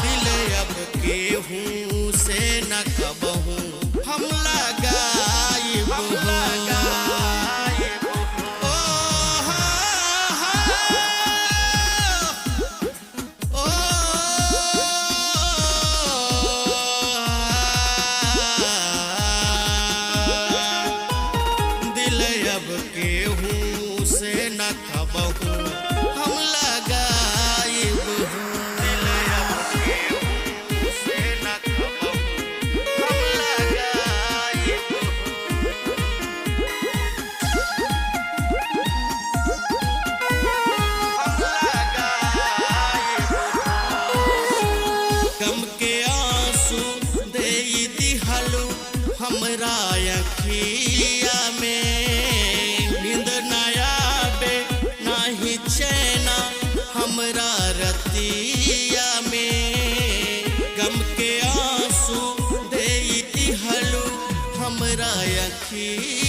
दिल अब केहू से न कबहू हम लगाइब केहू से न कबहू हम लगाइब दिल अब केहू से न कबहू हम लगाइब गम के आंसू देई दिहलू हमरा अखिया में चैना हमरा रतिया में गम के आंसू देई दिहलू हमरा अखिया